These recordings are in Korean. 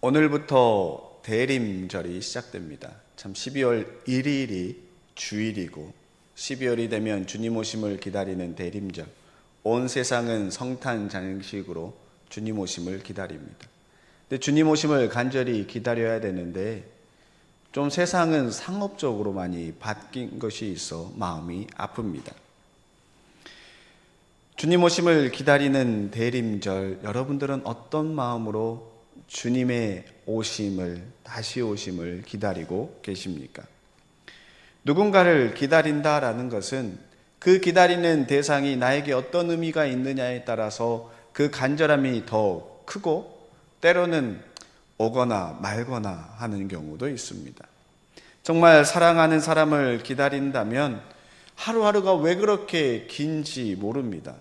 오늘부터 대림절이 시작됩니다. 참 12월 1일이 주일이고 12월이 되면 주님 오심을 기다리는 대림절. 온 세상은 성탄 장식으로 주님 오심을 기다립니다. 근데 주님 오심을 간절히 기다려야 되는데 좀 세상은 상업적으로 많이 바뀐 것이 있어 마음이 아픕니다. 주님 오심을 기다리는 대림절, 여러분들은 어떤 마음으로 주님의 오심을, 다시 오심을 기다리고 계십니까? 누군가를 기다린다라는 것은 그 기다리는 대상이 나에게 어떤 의미가 있느냐에 따라서 그 간절함이 더 크고 때로는 오거나 말거나 하는 경우도 있습니다. 정말 사랑하는 사람을 기다린다면 하루하루가 왜 그렇게 긴지 모릅니다.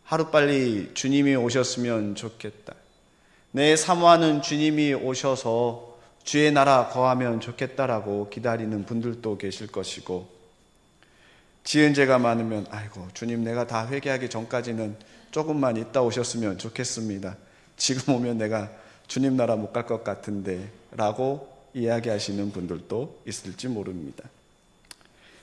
하루빨리 주님이 오셨으면 좋겠다. 내 사모하는 주님이 오셔서 주의 나라 거하면 좋겠다라고 기다리는 분들도 계실 것이고, 지은 죄가 많으면 아이고 주님, 내가 다 회개하기 전까지는 조금만 있다 오셨으면 좋겠습니다. 지금 오면 내가 주님 나라 못 갈 것 같은데 라고 이야기하시는 분들도 있을지 모릅니다.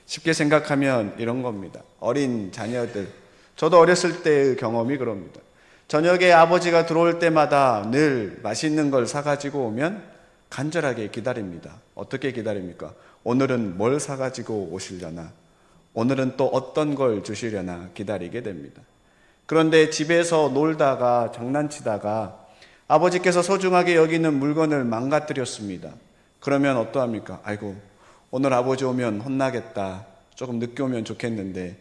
쉽게 생각하면 이런 겁니다. 어린 자녀들, 저도 어렸을 때의 경험이 그럽니다. 저녁에 아버지가 들어올 때마다 늘 맛있는 걸 사가지고 오면 간절하게 기다립니다. 어떻게 기다립니까? 오늘은 뭘 사가지고 오시려나? 오늘은 또 어떤 걸 주시려나 기다리게 됩니다. 그런데 집에서 놀다가 장난치다가 아버지께서 소중하게 여기는 물건을 망가뜨렸습니다. 그러면 어떠합니까? 아이고 오늘 아버지 오면 혼나겠다. 조금 늦게 오면 좋겠는데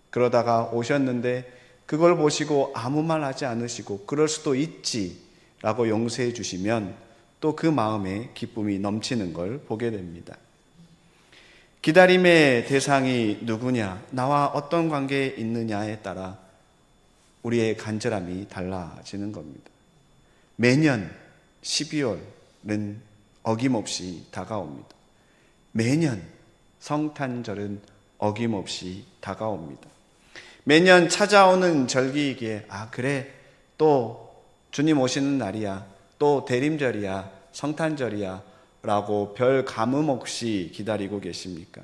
그러다가 오셨는데 그걸 보시고 아무 말 하지 않으시고 그럴 수도 있지 라고 용서해 주시면 또 그 마음에 기쁨이 넘치는 걸 보게 됩니다. 기다림의 대상이 누구냐, 나와 어떤 관계에 있느냐에 따라 우리의 간절함이 달라지는 겁니다. 매년 12월은 어김없이 다가옵니다. 매년 성탄절은 어김없이 다가옵니다. 매년 찾아오는 절기이기에 그래 또 주님 오시는 날이야, 또 대림절이야, 성탄절이야 라고 별 감흥 없이 기다리고 계십니까?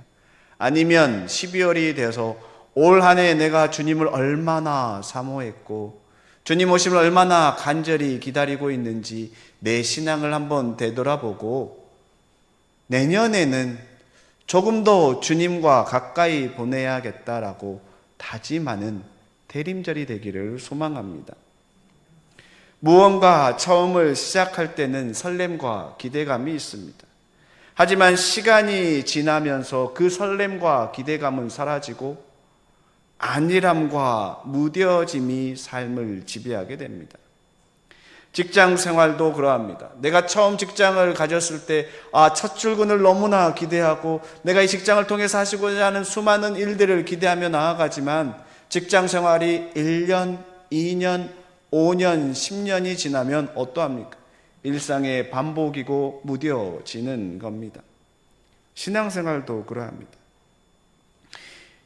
아니면 12월이 돼서 올 한 해 내가 주님을 얼마나 사모했고 주님 오심을 얼마나 간절히 기다리고 있는지 내 신앙을 한번 되돌아보고 내년에는 조금 더 주님과 가까이 보내야겠다라고 다짐하는 대림절이 되기를 소망합니다. 무언가 처음을 시작할 때는 설렘과 기대감이 있습니다. 하지만 시간이 지나면서 그 설렘과 기대감은 사라지고 안일함과 무뎌짐이 삶을 지배하게 됩니다. 직장 생활도 그러합니다. 내가 처음 직장을 가졌을 때 첫 출근을 너무나 기대하고 내가 이 직장을 통해서 하시고자 하는 수많은 일들을 기대하며 나아가지만 직장 생활이 1년, 2년, 5년, 10년이 지나면 어떠합니까? 일상의 반복이고 무뎌지는 겁니다. 신앙생활도 그러합니다.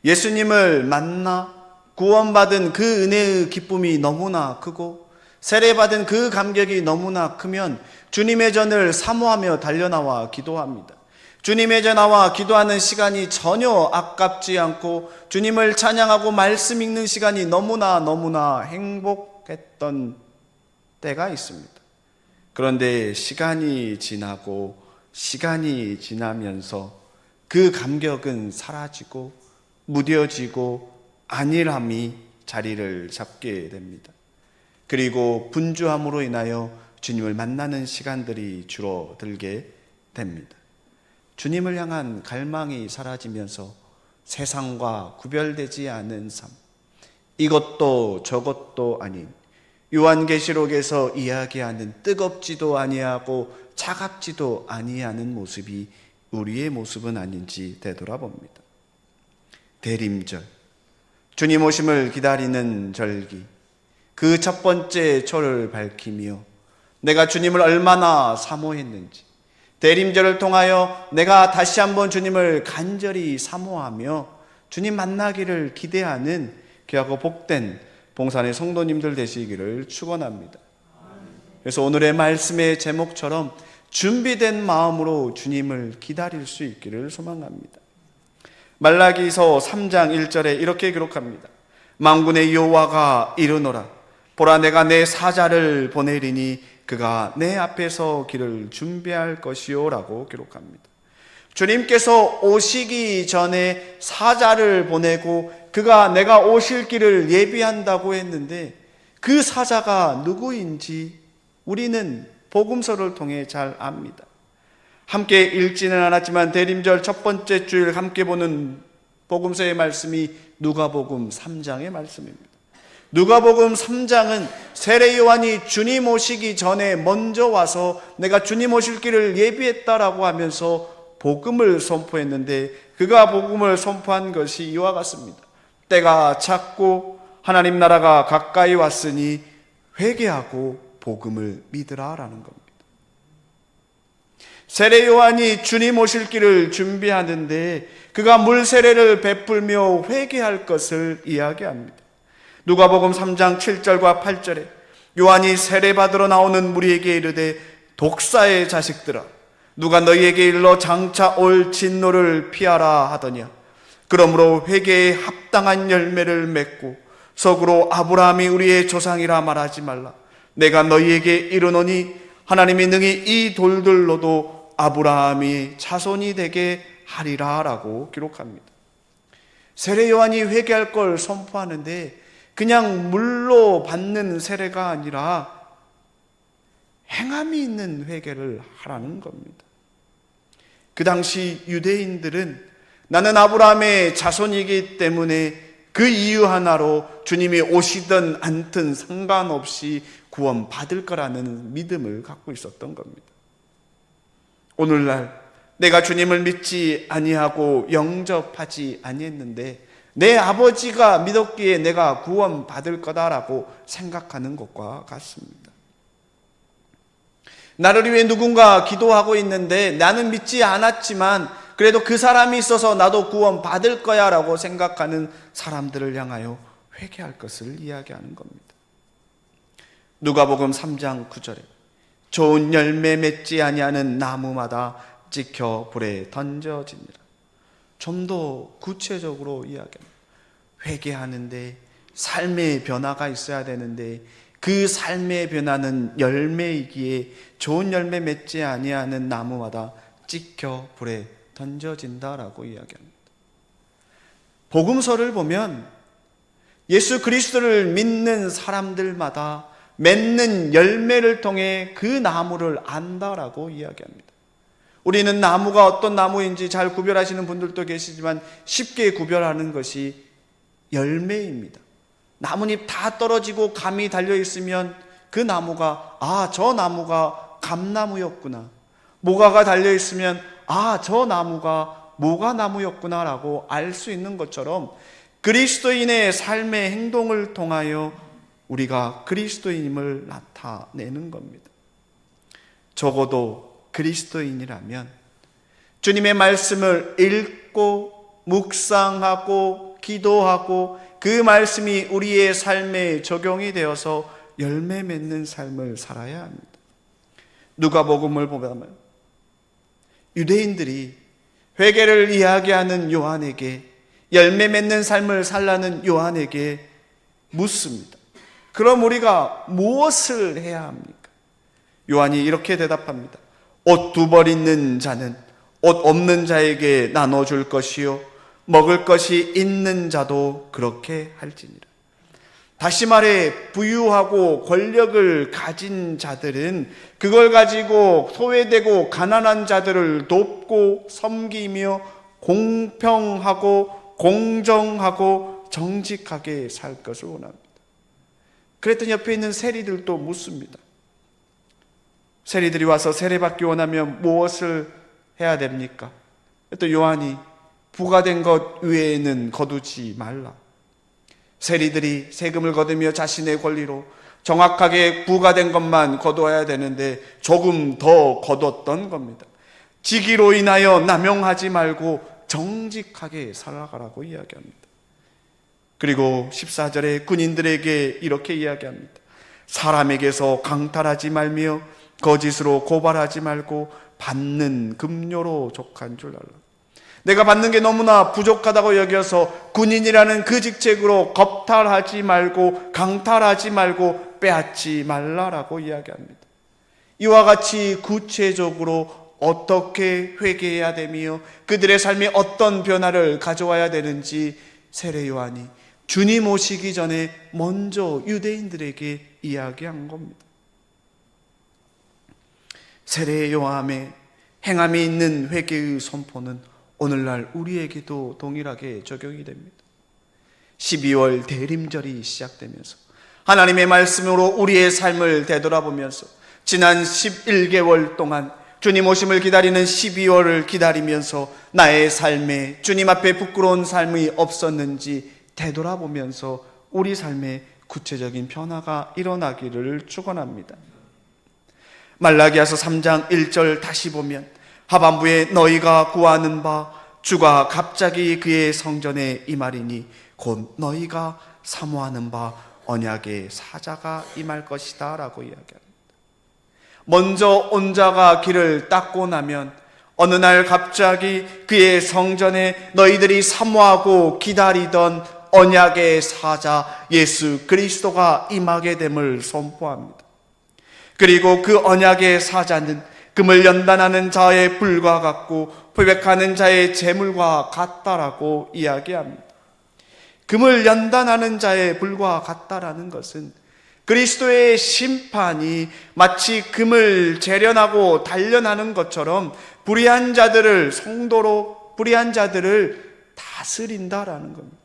예수님을 만나 구원받은 그 은혜의 기쁨이 너무나 크고 세례받은 그 감격이 너무나 크면 주님의 전을 사모하며 달려나와 기도합니다. 주님의 전 나와 기도하는 시간이 전혀 아깝지 않고 주님을 찬양하고 말씀 읽는 시간이 너무나 행복했던 때가 있습니다. 그런데 시간이 지나면서 그 감격은 사라지고 무뎌지고 안일함이 자리를 잡게 됩니다. 그리고 분주함으로 인하여 주님을 만나는 시간들이 줄어들게 됩니다. 주님을 향한 갈망이 사라지면서 세상과 구별되지 않은 삶, 이것도 저것도 아닌 요한계시록에서 이야기하는 뜨겁지도 아니하고 차갑지도 아니하는 모습이 우리의 모습은 아닌지 되돌아봅니다. 대림절, 주님 오심을 기다리는 절기, 그 첫 번째 초를 밝히며 내가 주님을 얼마나 사모했는지, 대림절을 통하여 내가 다시 한번 주님을 간절히 사모하며 주님 만나기를 기대하는 귀하고 복된 봉산의 성도님들 되시기를 축원합니다. 그래서 오늘의 말씀의 제목처럼 준비된 마음으로 주님을 기다릴 수 있기를 소망합니다. 말라기서 3장 1절에 이렇게 기록합니다. 만군의 여호와가 이르노라. 보라, 내가 내 사자를 보내리니 그가 내 앞에서 길을 준비할 것이요 라고 기록합니다. 주님께서 오시기 전에 사자를 보내고 그가 내가 오실 길을 예비한다고 했는데, 그 사자가 누구인지 우리는 복음서를 통해 잘 압니다. 함께 읽지는 않았지만 대림절 첫 번째 주일 함께 보는 복음서의 말씀이 누가복음 3장의 말씀입니다. 누가복음 3장은 세례 요한이 주님 오시기 전에 먼저 와서 내가 주님 오실 길을 예비했다라고 하면서 복음을 선포했는데, 그가 복음을 선포한 것이 이와 같습니다. 때가 찼고 하나님 나라가 가까이 왔으니 회개하고 복음을 믿으라라는 겁니다. 세례 요한이 주님 오실 길을 준비하는데 그가 물 세례를 베풀며 회개할 것을 이야기합니다. 누가복음 3장 7절과 8절에 요한이 세례 받으러 나오는 무리에게 이르되, 독사의 자식들아, 누가 너희에게 일러 장차 올 진노를 피하라 하더냐. 그러므로 회개에 합당한 열매를 맺고 속으로 아브라함이 우리의 조상이라 말하지 말라. 내가 너희에게 이르노니 하나님이 능히 이 돌들로도 아브라함이 자손이 되게 하리라 라고 기록합니다. 세례 요한이 회개할 걸 선포하는데 그냥 물로 받는 세례가 아니라 행함이 있는 회개를 하라는 겁니다. 그 당시 유대인들은 나는 아브라함의 자손이기 때문에 그 이유 하나로 주님이 오시든 않든 상관없이 구원 받을 거라는 믿음을 갖고 있었던 겁니다. 오늘날 내가 주님을 믿지 아니하고 영접하지 아니했는데 내 아버지가 믿었기에 내가 구원 받을 거다라고 생각하는 것과 같습니다. 나를 위해 누군가 기도하고 있는데 나는 믿지 않았지만 그래도 그 사람이 있어서 나도 구원 받을 거야 라고 생각하는 사람들을 향하여 회개할 것을 이야기하는 겁니다. 누가복음 3장 9절에 좋은 열매 맺지 아니하는 나무마다 찍혀 불에 던져지니라. 좀 더 구체적으로 이야기합니다. 회개하는데 삶의 변화가 있어야 되는데 그 삶의 변화는 열매이기에 좋은 열매 맺지 아니하는 나무마다 찍혀 불에 던져진다라고 이야기합니다. 복음서를 보면 예수 그리스도를 믿는 사람들마다 맺는 열매를 통해 그 나무를 안다라고 이야기합니다. 우리는 나무가 어떤 나무인지 잘 구별하시는 분들도 계시지만 쉽게 구별하는 것이 열매입니다. 나뭇잎 다 떨어지고 감이 달려있으면 그 나무가 저 나무가 감나무였구나. 모가가 달려있으면 저 나무가 모가나무였구나 라고 알 수 있는 것처럼 그리스도인의 삶의 행동을 통하여 우리가 그리스도인임을 나타내는 겁니다. 적어도 그리스도인이라면 주님의 말씀을 읽고 묵상하고 기도하고 그 말씀이 우리의 삶에 적용이 되어서 열매 맺는 삶을 살아야 합니다. 누가복음을 보면 유대인들이 회개를 이야기하는 요한에게 열매 맺는 삶을 살라는 요한에게 묻습니다. 그럼 우리가 무엇을 해야 합니까? 요한이 이렇게 대답합니다. 옷 2벌 있는 자는 옷 없는 자에게 나눠줄 것이요 먹을 것이 있는 자도 그렇게 할지니라. 다시 말해 부유하고 권력을 가진 자들은 그걸 가지고 소외되고 가난한 자들을 돕고 섬기며 공평하고 공정하고 정직하게 살 것을 원합니다. 그랬더니 옆에 있는 세리들도 묻습니다. 세리들이 와서 세례받기 원하면 무엇을 해야 됩니까? 또 요한이 부과된 것 외에는 거두지 말라. 세리들이 세금을 거두며 자신의 권리로 정확하게 부과된 것만 거두어야 되는데 조금 더 거뒀던 겁니다. 직위로 인하여 남용하지 말고 정직하게 살아가라고 이야기합니다. 그리고 14절에 군인들에게 이렇게 이야기합니다. 사람에게서 강탈하지 말며 거짓으로 고발하지 말고 받는 급료로 족한 줄 알라. 내가 받는 게 너무나 부족하다고 여겨서 군인이라는 그 직책으로 겁탈하지 말고 강탈하지 말고 빼앗지 말라라고 이야기합니다. 이와 같이 구체적으로 어떻게 회개해야 되며 그들의 삶에 어떤 변화를 가져와야 되는지 세례 요한이 주님 오시기 전에 먼저 유대인들에게 이야기한 겁니다. 세례 요한의 행함이 있는 회개의 선포는 오늘날 우리에게도 동일하게 적용이 됩니다. 12월 대림절이 시작되면서 하나님의 말씀으로 우리의 삶을 되돌아보면서 지난 11개월 동안 주님 오심을 기다리는 12월을 기다리면서 나의 삶에 주님 앞에 부끄러운 삶이 없었는지 되돌아보면서 우리 삶에 구체적인 변화가 일어나기를 축원합니다. 말라기야서 3장 1절 다시 보면 하반부에 너희가 구하는 바 주가 갑자기 그의 성전에 임하리니 곧 너희가 사모하는 바 언약의 사자가 임할 것이다 라고 이야기합니다. 먼저 온 자가 길을 닦고 나면 어느 날 갑자기 그의 성전에 너희들이 사모하고 기다리던 언약의 사자 예수 그리스도가 임하게 됨을 선포합니다. 그리고 그 언약의 사자는 금을 연단하는 자의 불과 같고 표백하는 자의 재물과 같다라고 이야기합니다. 금을 연단하는 자의 불과 같다라는 것은 그리스도의 심판이 마치 금을 재련하고 단련하는 것처럼 불의한 자들을 성도로 불의한 자들을 다스린다라는 겁니다.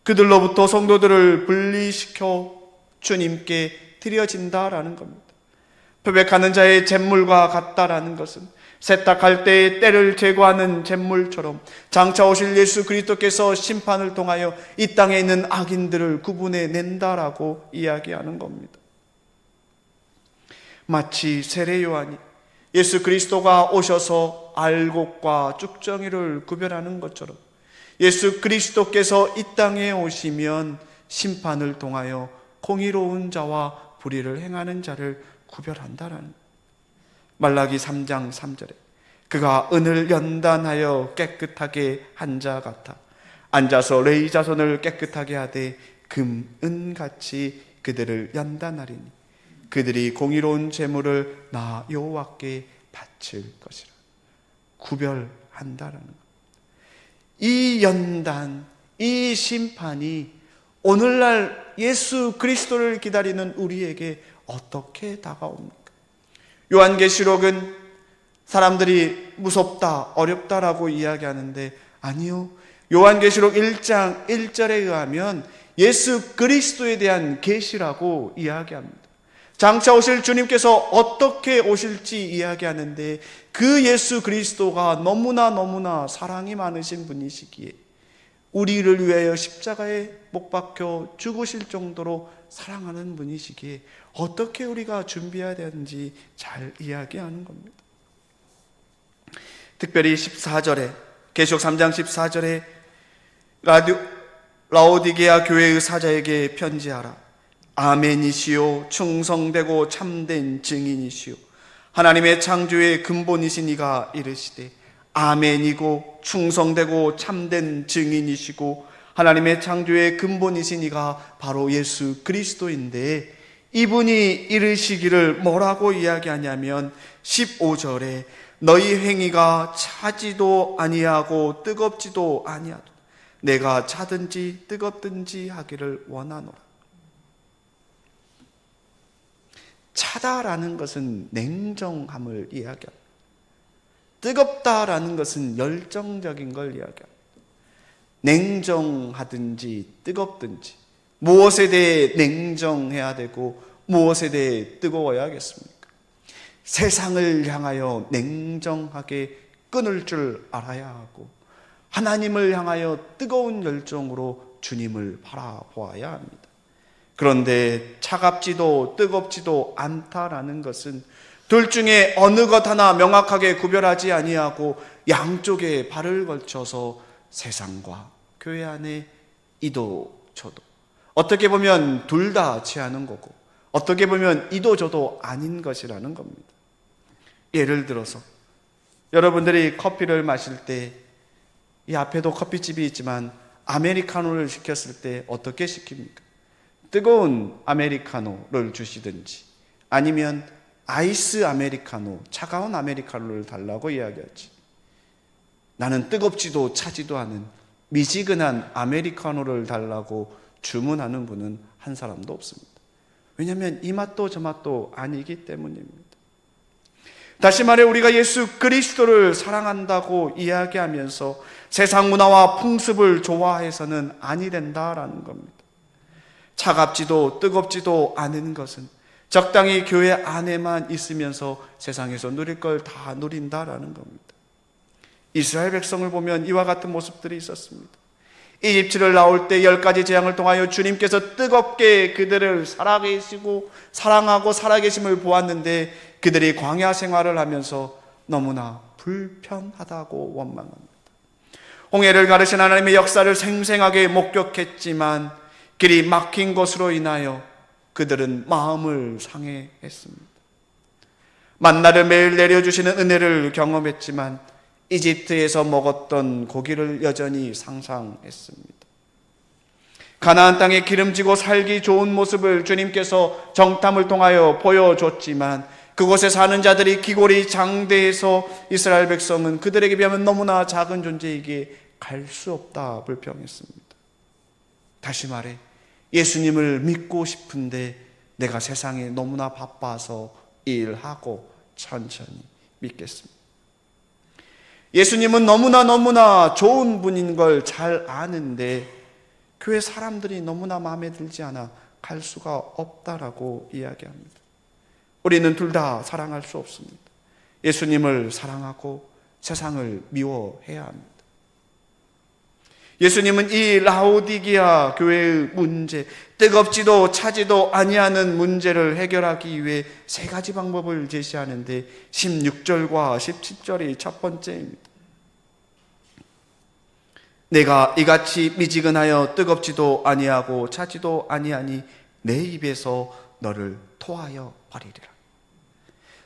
그들로부터 성도들을 분리시켜 주님께 드려진다라는 겁니다. 표백하는 자의 잿물과 같다라는 것은 세탁할 때의 때를 제거하는 잿물처럼 장차 오실 예수 그리스도께서 심판을 통하여 이 땅에 있는 악인들을 구분해 낸다라고 이야기하는 겁니다. 마치 세례 요한이 예수 그리스도가 오셔서 알곡과 쭉정이를 구별하는 것처럼 예수 그리스도께서 이 땅에 오시면 심판을 통하여 공의로운 자와 불의를 행하는 자를 구별한다라는 말라기 3장 3절에 그가 은을 연단하여 깨끗하게 한 자 같아 앉아서 레위 자손을 깨끗하게 하되 금, 은같이 그들을 연단하리니 그들이 공의로운 제물을 나 여호와께 바칠 것이라. 구별한다라는 것. 이 연단, 이 심판이 오늘날 예수 그리스도를 기다리는 우리에게 어떻게 다가옵니까? 요한계시록은 사람들이 무섭다, 어렵다라고 이야기하는데 아니요. 요한계시록 1장 1절에 의하면 예수 그리스도에 대한 계시라고 이야기합니다. 장차 오실 주님께서 어떻게 오실지 이야기하는데 그 예수 그리스도가 너무나 사랑이 많으신 분이시기에 우리를 위하여 십자가에 못 박혀 죽으실 정도로 사랑하는 분이시기에 어떻게 우리가 준비해야 되는지 잘 이야기하는 겁니다. 특별히 14절에 계시록 3장 14절에 라오디게아 교회의 사자에게 편지하라. 아멘이시요 충성되고 참된 증인이시요 하나님의 창조의 근본이신 이가 이르시되 아멘이고 충성되고 참된 증인이시고 하나님의 창조의 근본이신 이가 바로 예수 그리스도인데 이분이 이르시기를 뭐라고 이야기하냐면 15절에 너희 행위가 차지도 아니하고 뜨겁지도 아니하도 내가 차든지 뜨겁든지 하기를 원하노라. 차다라는 것은 냉정함을 이야기합니다. 뜨겁다라는 것은 열정적인 걸 이야기합니다. 냉정하든지 뜨겁든지 무엇에 대해 냉정해야 되고 무엇에 대해 뜨거워야겠습니까? 세상을 향하여 냉정하게 끊을 줄 알아야 하고 하나님을 향하여 뜨거운 열정으로 주님을 바라보아야 합니다. 그런데 차갑지도 뜨겁지도 않다라는 것은 둘 중에 어느 것 하나 명확하게 구별하지 아니하고 양쪽에 발을 걸쳐서 세상과 교회 안에 이도 저도 어떻게 보면 둘 다 취하는 거고 어떻게 보면 이도저도 아닌 것이라는 겁니다. 예를 들어서 여러분들이 커피를 마실 때 이 앞에도 커피집이 있지만 아메리카노를 시켰을 때 어떻게 시킵니까? 뜨거운 아메리카노를 주시든지 아니면 아이스 아메리카노, 차가운 아메리카노를 달라고 이야기하지. 나는 뜨겁지도 차지도 않은 미지근한 아메리카노를 달라고 주문하는 분은 한 사람도 없습니다. 왜냐하면 이 맛도 저 맛도 아니기 때문입니다. 다시 말해 우리가 예수 그리스도를 사랑한다고 이야기하면서 세상 문화와 풍습을 좋아해서는 아니 된다라는 겁니다. 차갑지도 뜨겁지도 않은 것은 적당히 교회 안에만 있으면서 세상에서 누릴 걸 다 누린다라는 겁니다. 이스라엘 백성을 보면 이와 같은 모습들이 있었습니다. 이집트를 나올 때 10가지 재앙을 통하여 주님께서 뜨겁게 그들을 살아계시고 사랑하고 살아계심을 보았는데 그들이 광야 생활을 하면서 너무나 불편하다고 원망합니다. 홍해를 가르신 하나님의 역사를 생생하게 목격했지만 길이 막힌 것으로 인하여 그들은 마음을 상해했습니다. 만나를 매일 내려주시는 은혜를 경험했지만 이집트에서 먹었던 고기를 여전히 상상했습니다. 가나안 땅에 기름지고 살기 좋은 모습을 주님께서 정탐을 통하여 보여줬지만 그곳에 사는 자들이 기골이 장대해서 이스라엘 백성은 그들에게 비하면 너무나 작은 존재이기에 갈 수 없다 불평했습니다. 다시 말해 예수님을 믿고 싶은데 내가 세상에 너무나 바빠서 일하고 천천히 믿겠습니다. 예수님은 너무나 좋은 분인 걸 잘 아는데 교회 사람들이 너무나 마음에 들지 않아 갈 수가 없다라고 이야기합니다. 우리는 둘 다 사랑할 수 없습니다. 예수님을 사랑하고 세상을 미워해야 합니다. 예수님은 이 라오디게아 교회의 문제, 뜨겁지도 차지도 아니하는 문제를 해결하기 위해 3가지 방법을 제시하는데 16절과 17절이 첫 번째입니다. 내가 이같이 미지근하여 뜨겁지도 아니하고 차지도 아니하니 내 입에서 너를 토하여 버리리라.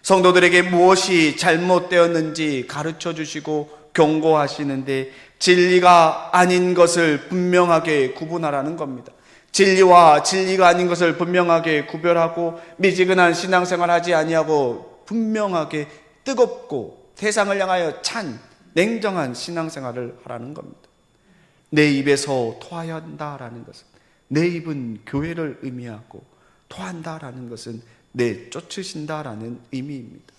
성도들에게 무엇이 잘못되었는지 가르쳐 주시고 경고하시는데 진리가 아닌 것을 분명하게 구분하라는 겁니다. 진리와 진리가 아닌 것을 분명하게 구별하고 미지근한 신앙생활하지 아니하고 분명하게 뜨겁고 세상을 향하여 찬 냉정한 신앙생활을 하라는 겁니다. 내 입에서 토하야 한다라는 것은 내 입은 교회를 의미하고 토한다라는 것은 내쫓으신다라는 의미입니다.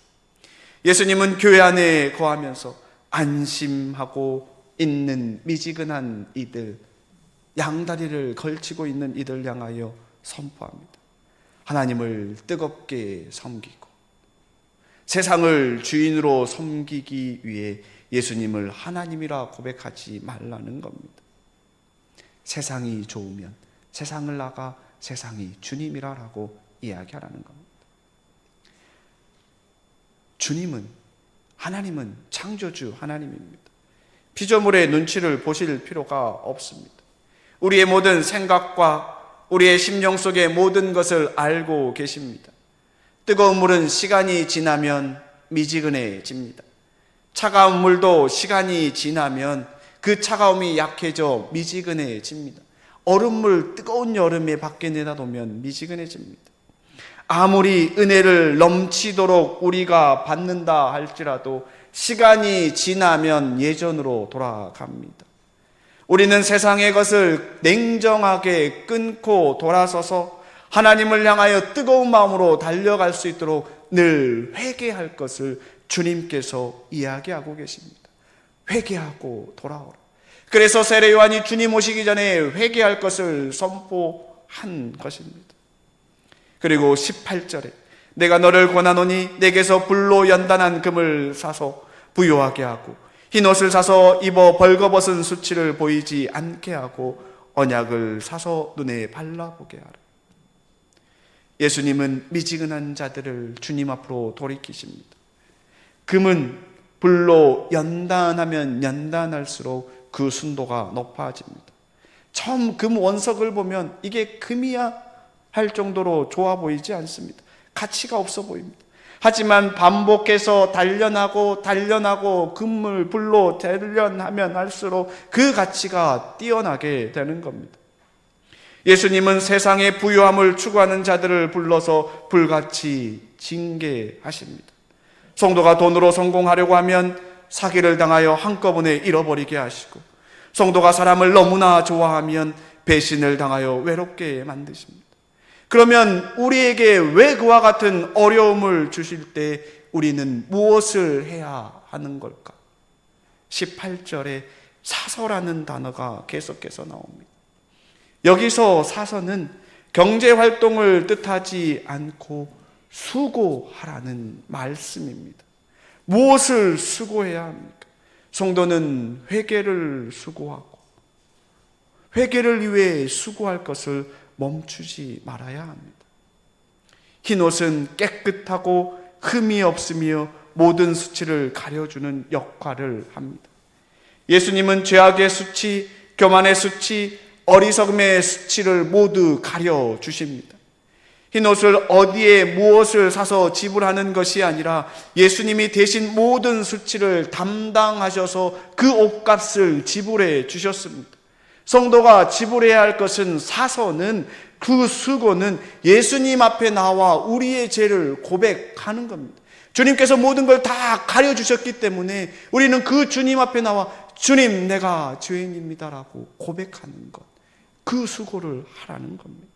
예수님은 교회 안에 거하면서 안심하고 있는 미지근한 이들, 양다리를 걸치고 있는 이들 향하여 선포합니다. 하나님을 뜨겁게 섬기고 세상을 주인으로 섬기기 위해 예수님을 하나님이라 고백하지 말라는 겁니다. 세상이 좋으면 세상을 나가 세상이 주님이라고 이야기하라는 겁니다. 주님은, 하나님은 창조주 하나님입니다. 피조물의 눈치를 보실 필요가 없습니다. 우리의 모든 생각과 우리의 심령 속의 모든 것을 알고 계십니다. 뜨거운 물은 시간이 지나면 미지근해집니다. 차가운 물도 시간이 지나면 그 차가움이 약해져 미지근해집니다. 얼음물 뜨거운 여름에 밖에 내다놓으면 미지근해집니다. 아무리 은혜를 넘치도록 우리가 받는다 할지라도 시간이 지나면 예전으로 돌아갑니다. 우리는 세상의 것을 냉정하게 끊고 돌아서서 하나님을 향하여 뜨거운 마음으로 달려갈 수 있도록 늘 회개할 것을 주님께서 이야기하고 계십니다. 회개하고 돌아오라. 그래서 세례 요한이 주님 오시기 전에 회개할 것을 선포한 것입니다. 그리고 18절에 내가 너를 권하노니 내게서 불로 연단한 금을 사서 부요하게 하고 흰옷을 사서 입어 벌거벗은 수치를 보이지 않게 하고 언약을 사서 눈에 발라보게 하라. 예수님은 미지근한 자들을 주님 앞으로 돌이키십니다. 금은 불로 연단하면 연단할수록 그 순도가 높아집니다. 처음 금 원석을 보면 이게 금이야? 할 정도로 좋아 보이지 않습니다. 가치가 없어 보입니다. 하지만 반복해서 단련하고 금물 불로 단련하면 할수록 그 가치가 뛰어나게 되는 겁니다. 예수님은 세상의 부유함을 추구하는 자들을 불러서 불같이 징계하십니다. 성도가 돈으로 성공하려고 하면 사기를 당하여 한꺼번에 잃어버리게 하시고, 성도가 사람을 너무나 좋아하면 배신을 당하여 외롭게 만드십니다. 그러면 우리에게 왜 그와 같은 어려움을 주실 때 우리는 무엇을 해야 하는 걸까? 18절에 사서라는 단어가 계속해서 나옵니다. 여기서 사서는 경제활동을 뜻하지 않고 수고하라는 말씀입니다. 무엇을 수고해야 합니까? 성도는 회개를 수고하고, 회개를 위해 수고할 것을 멈추지 말아야 합니다. 흰옷은 깨끗하고 흠이 없으며 모든 수치를 가려주는 역할을 합니다. 예수님은 죄악의 수치, 교만의 수치, 어리석음의 수치를 모두 가려주십니다. 흰옷을 어디에 무엇을 사서 지불하는 것이 아니라 예수님이 대신 모든 수치를 담당하셔서 그 옷값을 지불해 주셨습니다. 성도가 지불해야 할 것은, 사서는, 그 수고는 예수님 앞에 나와 우리의 죄를 고백하는 겁니다. 주님께서 모든 걸 다 가려주셨기 때문에 우리는 그 주님 앞에 나와 주님, 내가 죄인입니다라고 고백하는 것, 그 수고를 하라는 겁니다.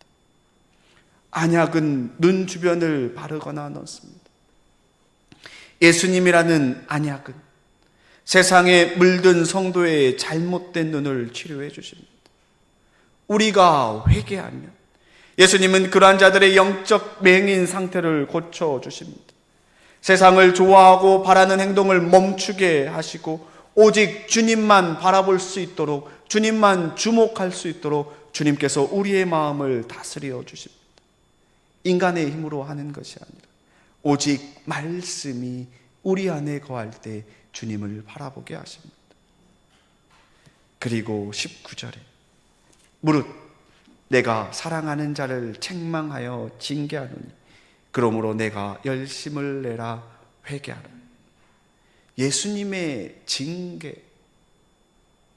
안약은 눈 주변을 바르거나 넣습니다. 예수님이라는 안약은 세상에 물든 성도의 잘못된 눈을 치료해 주십니다. 우리가 회개하면 예수님은 그러한 자들의 영적 맹인 상태를 고쳐주십니다. 세상을 좋아하고 바라는 행동을 멈추게 하시고 오직 주님만 바라볼 수 있도록, 주님만 주목할 수 있도록 주님께서 우리의 마음을 다스려 주십니다. 인간의 힘으로 하는 것이 아니라 오직 말씀이 우리 안에 거할 때 주님을 바라보게 하십니다. 그리고 19절에 무릇 내가 사랑하는 자를 책망하여 징계하노니 그러므로 내가 열심을 내라 회개하라. 예수님의 징계,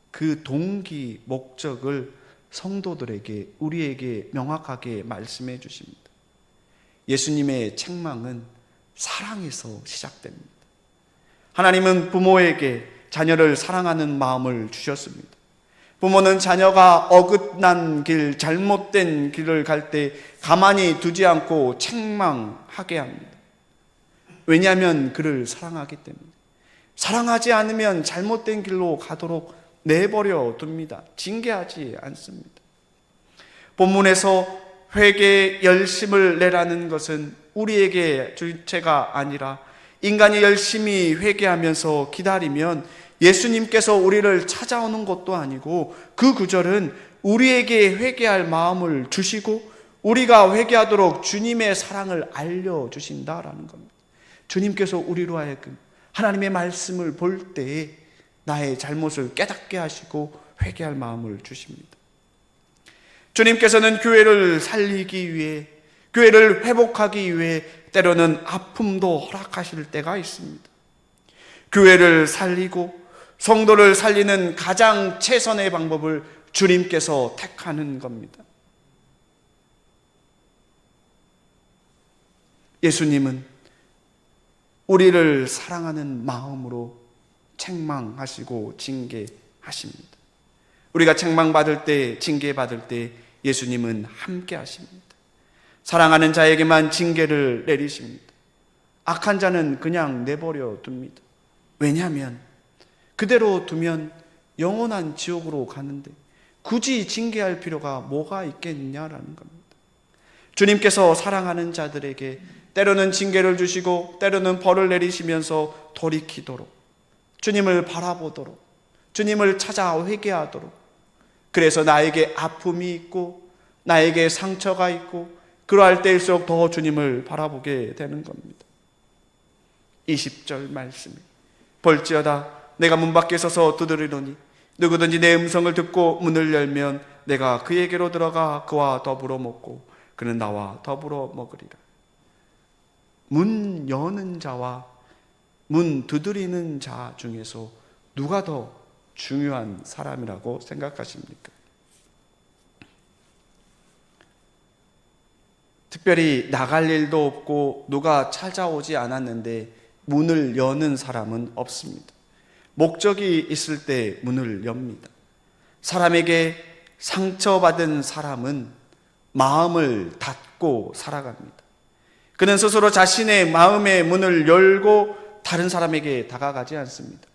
그 동기, 목적을 성도들에게, 우리에게 명확하게 말씀해 주십니다. 예수님의 책망은 사랑에서 시작됩니다. 하나님은 부모에게 자녀를 사랑하는 마음을 주셨습니다. 부모는 자녀가 어긋난 길, 잘못된 길을 갈 때 가만히 두지 않고 책망하게 합니다. 왜냐하면 그를 사랑하기 때문에. 사랑하지 않으면 잘못된 길로 가도록 내버려 둡니다. 징계하지 않습니다. 본문에서 회개의 열심을 내라는 것은 우리에게 주체가 아니라 인간이 열심히 회개하면서 기다리면 예수님께서 우리를 찾아오는 것도 아니고, 그 구절은 우리에게 회개할 마음을 주시고 우리가 회개하도록 주님의 사랑을 알려주신다라는 겁니다. 주님께서 우리로 하여금 하나님의 말씀을 볼 때에 나의 잘못을 깨닫게 하시고 회개할 마음을 주십니다. 주님께서는 교회를 살리기 위해, 교회를 회복하기 위해 때로는 아픔도 허락하실 때가 있습니다. 교회를 살리고 성도를 살리는 가장 최선의 방법을 주님께서 택하는 겁니다. 예수님은 우리를 사랑하는 마음으로 책망하시고 징계하십니다. 우리가 책망받을 때, 징계받을 때 예수님은 함께 하십니다. 사랑하는 자에게만 징계를 내리십니다. 악한 자는 그냥 내버려 둡니다. 왜냐하면 그대로 두면 영원한 지옥으로 가는데 굳이 징계할 필요가 뭐가 있겠냐라는 겁니다. 주님께서 사랑하는 자들에게 때로는 징계를 주시고 때로는 벌을 내리시면서 돌이키도록, 주님을 바라보도록, 주님을 찾아 회개하도록, 그래서 나에게 아픔이 있고 나에게 상처가 있고 그러할 때일수록 더 주님을 바라보게 되는 겁니다. 20절 말씀이 볼지어다 내가 문 밖에 서서 두드리노니 누구든지 내 음성을 듣고 문을 열면 내가 그에게로 들어가 그와 더불어 먹고 그는 나와 더불어 먹으리라. 문 여는 자와 문 두드리는 자 중에서 누가 더 중요한 사람이라고 생각하십니까? 특별히 나갈 일도 없고 누가 찾아오지 않았는데 문을 여는 사람은 없습니다. 목적이 있을 때 문을 엽니다. 사람에게 상처받은 사람은 마음을 닫고 살아갑니다. 그는 스스로 자신의 마음의 문을 열고 다른 사람에게 다가가지 않습니다.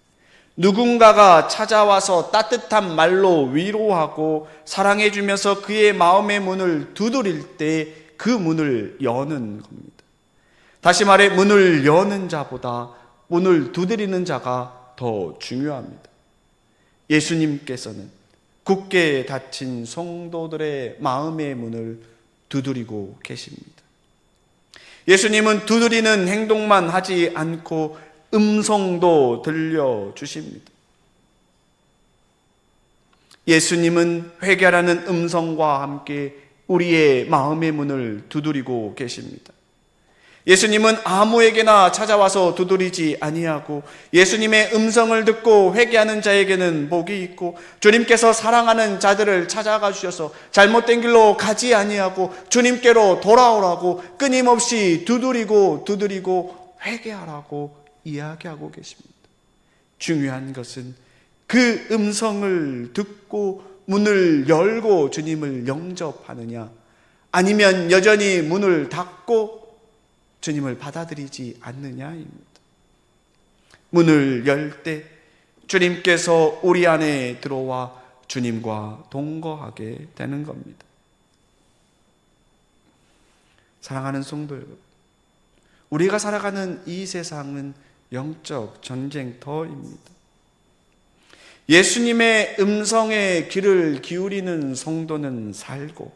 누군가가 찾아와서 따뜻한 말로 위로하고 사랑해주면서 그의 마음의 문을 두드릴 때 그 문을 여는 겁니다. 다시 말해 문을 여는 자보다 문을 두드리는 자가 더 중요합니다. 예수님께서는 굳게 닫힌 성도들의 마음의 문을 두드리고 계십니다. 예수님은 두드리는 행동만 하지 않고 음성도 들려주십니다. 예수님은 회개하라는 음성과 함께 우리의 마음의 문을 두드리고 계십니다. 예수님은 아무에게나 찾아와서 두드리지 아니하고 예수님의 음성을 듣고 회개하는 자에게는 복이 있고 주님께서 사랑하는 자들을 찾아가 주셔서 잘못된 길로 가지 아니하고 주님께로 돌아오라고 끊임없이 두드리고 회개하라고 이야기하고 계십니다. 중요한 것은 그 음성을 듣고 문을 열고 주님을 영접하느냐, 아니면 여전히 문을 닫고 주님을 받아들이지 않느냐입니다. 문을 열 때 주님께서 우리 안에 들어와 주님과 동거하게 되는 겁니다. 사랑하는 성도 여러분, 우리가 살아가는 이 세상은 영적 전쟁터입니다. 예수님의 음성에 귀를 기울이는 성도는 살고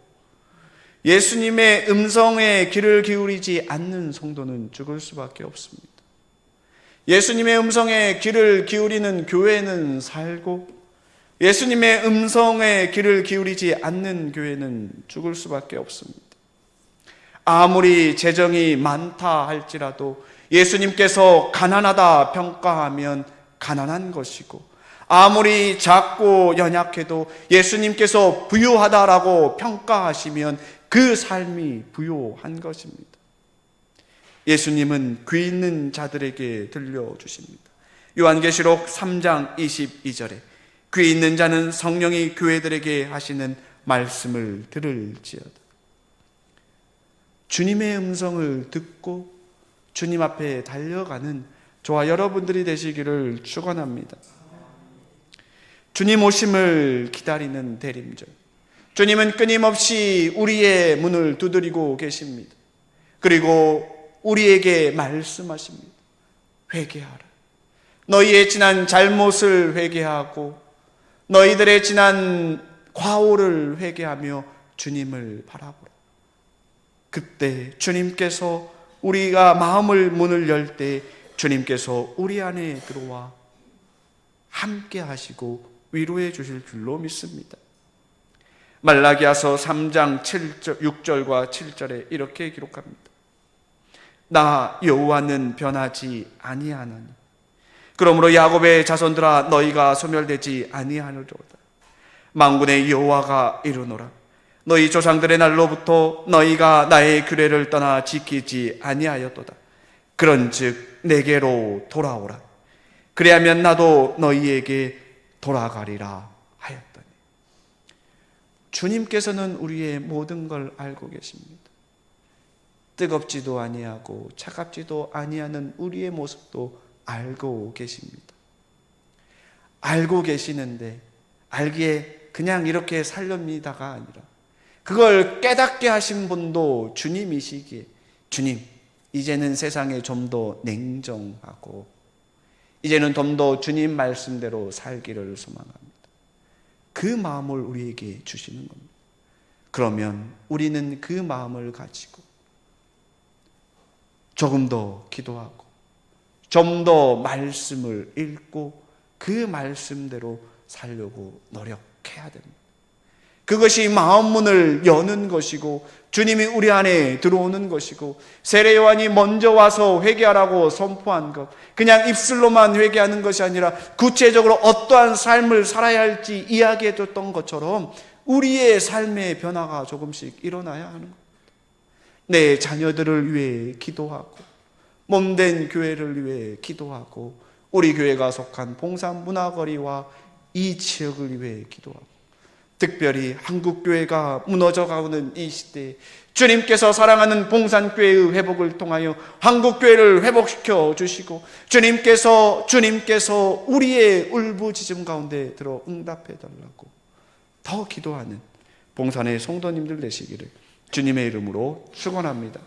예수님의 음성에 귀를 기울이지 않는 성도는 죽을 수밖에 없습니다. 예수님의 음성에 귀를 기울이는 교회는 살고 예수님의 음성에 귀를 기울이지 않는 교회는 죽을 수밖에 없습니다. 아무리 재정이 많다 할지라도 예수님께서 가난하다 평가하면 가난한 것이고, 아무리 작고 연약해도 예수님께서 부유하다라고 평가하시면 그 삶이 부유한 것입니다. 예수님은 귀 있는 자들에게 들려주십니다. 요한계시록 3장 22절에 귀 있는 자는 성령이 교회들에게 하시는 말씀을 들을지어다. 주님의 음성을 듣고 주님 앞에 달려가는 저와 여러분들이 되시기를 축원합니다. 주님 오심을 기다리는 대림절, 주님은 끊임없이 우리의 문을 두드리고 계십니다. 그리고 우리에게 말씀하십니다. 회개하라. 너희의 지난 잘못을 회개하고 너희들의 지난 과오를 회개하며 주님을 바라보라. 그때 주님께서 우리가 마음을 문을 열 때 주님께서 우리 안에 들어와 함께 하시고 위로해 주실 줄로 믿습니다. 말라기야서 3장 6절과 7절에 이렇게 기록합니다. 나 여호와는 변하지 아니하나니 그러므로 야곱의 자손들아 너희가 소멸되지 아니하노로다. 만군의 여호와가 이르노라. 너희 조상들의 날로부터 너희가 나의 규례를 떠나 지키지 아니하였도다. 그런즉 내게로 돌아오라. 그리하면 나도 너희에게 돌아가리라 하였더니. 주님께서는 우리의 모든 걸 알고 계십니다. 뜨겁지도 아니하고 차갑지도 아니하는 우리의 모습도 알고 계십니다. 알고 계시는데 알기에 그냥 이렇게 살렵니다가 아니라 그걸 깨닫게 하신 분도 주님이시기에 주님, 이제는 세상에 좀 더 냉정하고 이제는 좀 더 주님 말씀대로 살기를 소망합니다. 그 마음을 우리에게 주시는 겁니다. 그러면 우리는 그 마음을 가지고 조금 더 기도하고 좀 더 말씀을 읽고 그 말씀대로 살려고 노력해야 됩니다. 그것이 마음 문을 여는 것이고 주님이 우리 안에 들어오는 것이고, 세례 요한이 먼저 와서 회개하라고 선포한 것, 그냥 입술로만 회개하는 것이 아니라 구체적으로 어떠한 삶을 살아야 할지 이야기해 줬던 것처럼 우리의 삶의 변화가 조금씩 일어나야 하는 것. 내 자녀들을 위해 기도하고, 몸된 교회를 위해 기도하고, 우리 교회가 속한 봉산 문화거리와 이 지역을 위해 기도하고, 특별히 한국교회가 무너져가는 이 시대에 주님께서 사랑하는 봉산교회의 회복을 통하여 한국교회를 회복시켜 주시고, 주님께서 우리의 울부짖음 가운데 들어 응답해 달라고 더 기도하는 봉산의 성도님들 되시기를 주님의 이름으로 축원합니다.